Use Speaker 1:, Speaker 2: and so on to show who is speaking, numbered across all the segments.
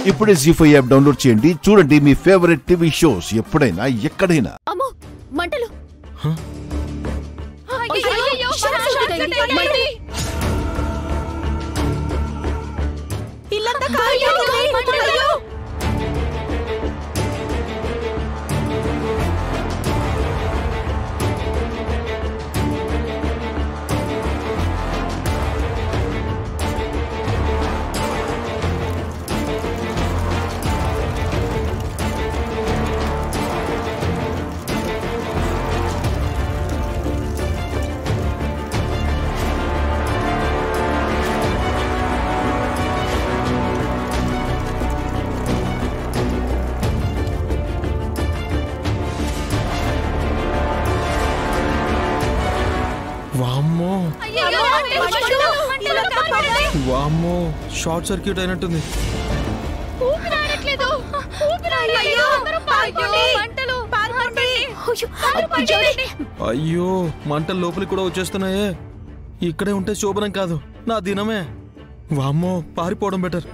Speaker 1: ఇప్పుడే జీ5 app download చేయండి. చూడండి మీ ఫేవరెట్ టీవీ షోస్ ఎప్పుడైనా ఎక్కడైనా.
Speaker 2: అమ్మో మంటలు! ఇల్లంతా కాలిపోయింది.
Speaker 3: వామ్మో షార్ట్ సర్క్యూట్ అయినట్టుంది. అయ్యో మంటలు లోపలికి కూడా వచ్చేస్తున్నాయే. ఇక్కడే ఉంటే శోభనం కాదు, నా దినమే. వామ్మో పారిపోవడం బెటర్.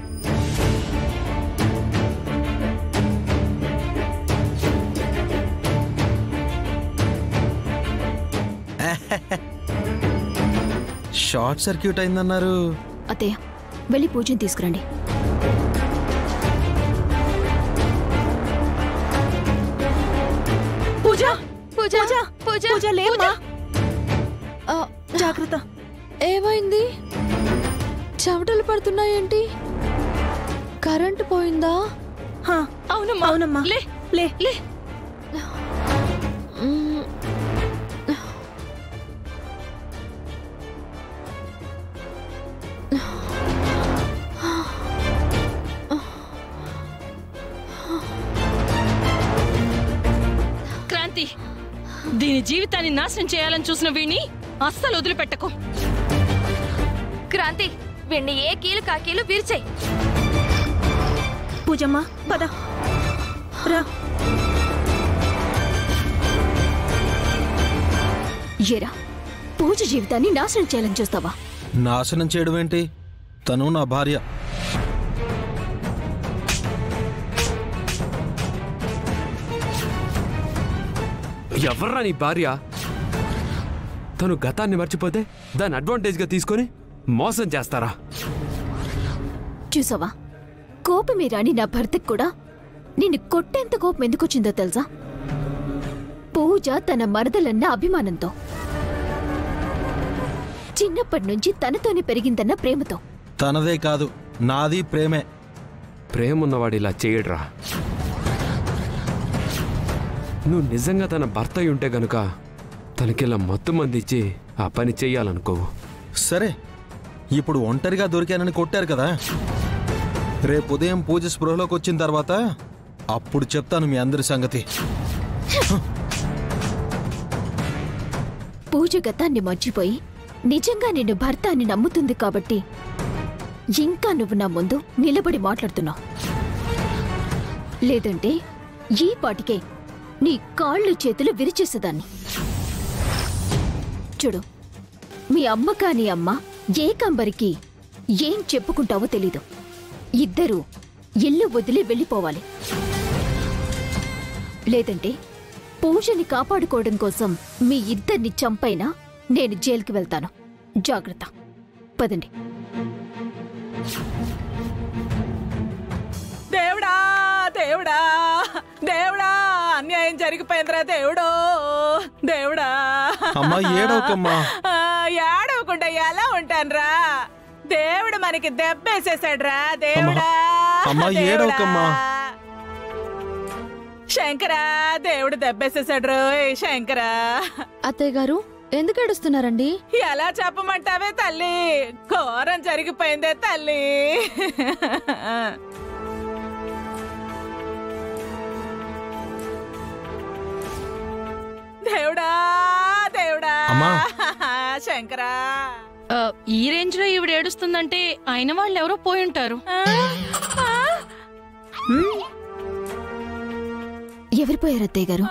Speaker 3: Short circuit అయిందన్నారు.
Speaker 2: అత్తయ్య వెళ్ళి పూజని తీసుకురండి. పూజ పూజ పూజ పూజ లేమ్మా. జాగ్రత్త.
Speaker 4: ఏమైంది? చెమటలు పడుతున్నాయేంటి? కరెంటు పోయిందా?
Speaker 2: అవునమ్మా అవునమ్మా. లే లే లే.
Speaker 5: క్రాంతి, దీని జీవితాన్ని నాశనం చేయాలని చూసిన వీణ్ణి అస్సలు వదిలిపెట్టకు.
Speaker 6: క్రాంతి, వీణ్ణి ఏ కీలు కాకీలు విరిచాయి.
Speaker 2: పూజమ్మా పద రా. ఏరా, పూజ జీవితాన్ని నాశనం చేయాలని చూస్తావా?
Speaker 3: నాశనం చేయడం ఏంటి? తను నా భార్య.
Speaker 7: ఎవర్రా నీ భార్య? తను గతాన్ని మర్చిపోతే దాన్ని అడ్వాంటేజ్గా తీసుకొని మోసం చేస్తారా?
Speaker 2: చూసావా, కోపమే రాని నా భర్తకు కూడా నిన్ను కొట్టేంత కోపం ఎందుకొచ్చిందో తెలుసా? పూజ తన మరదలన్న అభిమానంతో, చిన్నప్పటి నుంచి తనతోనే పెరిగిందన్న ప్రేమతో.
Speaker 3: తనదే కాదు, నాది ప్రేమే.
Speaker 7: ప్రేమున్నవాడు ఇలా చేయడురా. నువ్వు నిజంగా తన భర్త అయి ఉంటే గనుక తనకిలా మత్తు మందిచ్చి ఆ పని చెయ్యాలనుకోవు.
Speaker 3: సరే, ఇప్పుడు ఒంటరిగా దొరికానని కొట్టారు కదా, రేపు ఉదయం పూజ స్పృహలోకి వచ్చిన తర్వాత అప్పుడు చెప్తాను మీ అందరి సంగతి.
Speaker 2: పూజ గతాన్ని మర్చిపోయి నిజంగా నిన్ను భర్త అని నమ్ముతుంది కాబట్టి ఇంకా నువ్వు నా ముందు నిలబడి మాట్లాడుతున్నావు. లేదంటే ఈ పాటికే నీ కాళ్ళు చేతులు విరిచేసేదాన్ని. చూడు, మీ అమ్మ కాని అమ్మ ఏకంబరికి ఏం చెప్పుకుంటావో తెలీదు. ఇద్దరూ ఇల్లు వదిలి వెళ్ళిపోవాలి. లేదంటే పూజని కాపాడుకోవడం కోసం మీ ఇద్దరిని చంపైనా నేను జైలుకి వెళ్తాను. జాగ్రత్త. పదండి.
Speaker 8: దేవుడా దేవుడా దేవుడా, అన్యాయం జరిగిపోయిందిరా దేవుడో. దేవుడా,
Speaker 3: అమ్మా ఏడవకమ్మా.
Speaker 8: ఏడవకుండా ఎలా ఉంటానురా? దేవుడు మనకి దెబ్బేసేసాడురా. దేవుడా
Speaker 3: అమ్మా ఏడవకమ్మా.
Speaker 8: శంకరా, దేవుడు దెబ్బేసేసాడు. శంకరా.
Speaker 4: అత్తయ్య గారు ఎందుకు ఏడుస్తున్నారండి?
Speaker 8: ఎలా చెప్పమంటావే తల్లి, ఘోరం జరిగిపోయిందే తల్లి. దేవుడా దేవుడా. శంకరా,
Speaker 5: ఈ రేంజ్ లో ఈవిడ ఏడుస్తుందంటే అయిన వాళ్ళు ఎవరో పోయి ఉంటారు.
Speaker 2: ఎవరు పోయారు అత్తయ్య గారు?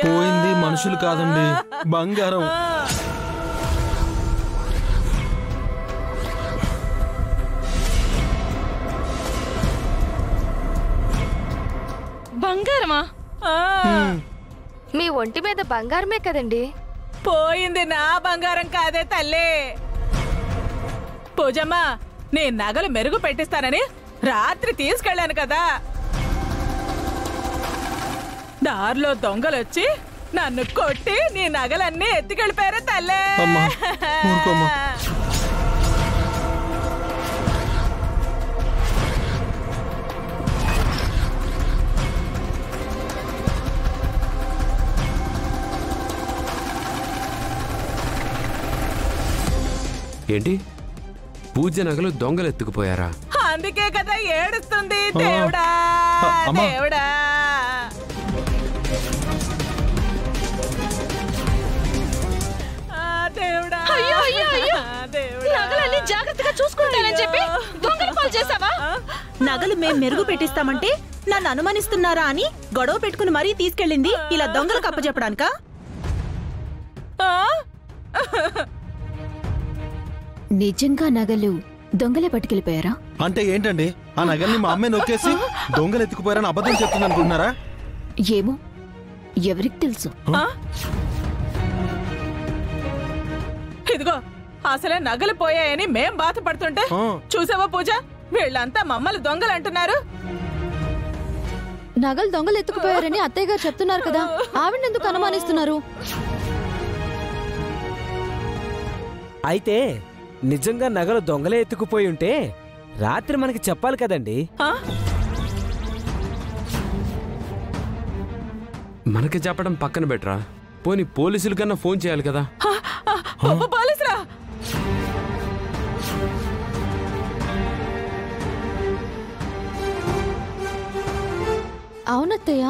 Speaker 3: పోయింది మనుషులు కాదండి, బంగారం.
Speaker 5: బంగారమా?
Speaker 6: మీ ఒంటి మీద బంగారమే కదండి.
Speaker 8: పోయింది నా బంగారం కాదే తల్లి. పూజమ్మా, నీ నగలు మెరుగు పెట్టిస్తానని రాత్రి తీసుకెళ్ళాను కదా. దారిలో దొంగలొచ్చి నన్ను కొట్టి నీ నగలన్నీ ఎత్తుకెళ్ళిపోయారు తల్లే.
Speaker 7: ఏంటి పూజ నగలు దొంగలు ఎత్తుకుపోయారా?
Speaker 8: అందుకే కదా ఏడుస్తుంది. దేవుడా దేవుడా. దేవుడా.
Speaker 5: అయ్యో అయ్యో అయ్యో, నగలన్నీ జాగ్రత్తగా చూసుకుంటానని చెప్పి దొంగలు పాలు చేసావా?
Speaker 9: నగలు మేం మెరుగు పెట్టిస్తామంటే నన్ను అనుమానిస్తున్నారా అని గొడవ పెట్టుకుని మరీ తీసుకెళ్ళింది ఇలా దొంగలకు అప్పచెప్పడానికా?
Speaker 2: నిజంగా నగలు దొంగలే పట్టుకెళ్ళిపోయారా?
Speaker 3: అంటే ఏంటండి, ఆ నగల్ని మా అమ్మాయి నొక్కేసి దొంగలు ఎత్తుకుపోయారని అబద్ధం చెప్తుంది అనుకుంటున్నారా?
Speaker 2: ఏమో, ఎవరికి తెలుసు.
Speaker 8: ఇదిగో అసలే నగలు పోయాయని మేం బాధపడుతుంటే చూసావా పూజ, వీళ్ళంతా మమ్మల్ని దొంగలు అంటున్నారు.
Speaker 4: నగలు దొంగలు ఎత్తుకుపోయారని అత్తయ్య గారు చెప్తున్నారు కదా, ఆవిడెందుకు అనుమానిస్తున్నారు?
Speaker 10: అయితే నిజంగా నగలు దొంగలే ఎత్తుకుపోయి ఉంటే రాత్రి మనకి చెప్పాలి కదండి.
Speaker 7: మనకి చెప్పడం పక్కన బెటరా, పోనీ పోలీసుల కన్నా ఫోన్ చేయాలి కదా.
Speaker 8: పోలీసులా?
Speaker 4: అవునత్తయ్య,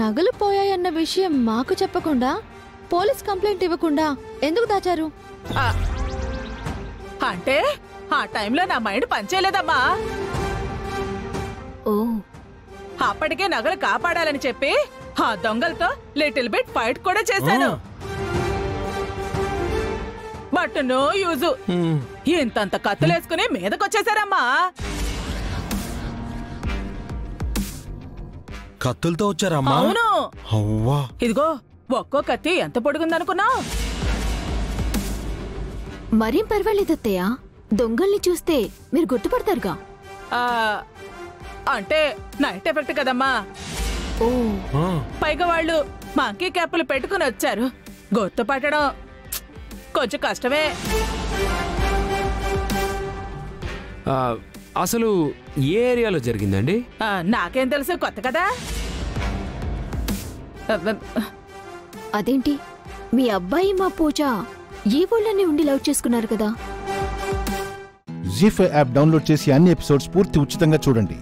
Speaker 4: నగలు పోయాయన్న విషయం మాకు చెప్పకుండా పోలీస్ కంప్లైంట్ ఇవ్వకుండా ఎందుకు దాచారు?
Speaker 8: అంటే ఆ టైంలో నా మైండ్ పనిచేయలేదమ్మా.
Speaker 2: ఓ,
Speaker 8: అప్పటికే నగలు కాపాడాలని చెప్పి ఆ దొంగలతో లిటిల్ బిట్ ఫైట్ కూడా చేశాను. But no use. ఇంతంత కత్తులేసుకుని మీదకొచ్చేసారమ్మా.
Speaker 3: కత్తులతో వచ్చారమ్మా?
Speaker 8: అవును.
Speaker 3: అవ్వా,
Speaker 8: ఇదిగో ఒక్కో కత్తి ఎంత పొడుగుందనుకున్నావు?
Speaker 2: మరేం పర్వాలేదత్తయ్య, దొంగల్ని చూస్తే మీరు గుర్తుపడతారుగా.
Speaker 8: అంటే నైట్ ఎఫెక్ట్ కదమ్మా.
Speaker 2: ఓ,
Speaker 8: పైగా వాళ్ళు మంకీ క్యాపులు పెట్టుకుని వచ్చారు. గుర్తుపట్టడం కొంచెం కష్టమే.
Speaker 7: అసలు ఏ ఏరియాలో జరిగిందండి?
Speaker 8: నాకేం తెలుసు, కొత్త కదా.
Speaker 2: అదేంటి, మీ అబ్బాయి మా పూజ ఈ ఊళ్ళోనే ఉండి లవ్ చేసుకున్నారు కదా.
Speaker 1: జీ5 యాప్ డౌన్లోడ్ చేసి అన్ని ఎపిసోడ్స్ పూర్తి ఉచితంగా చూడండి.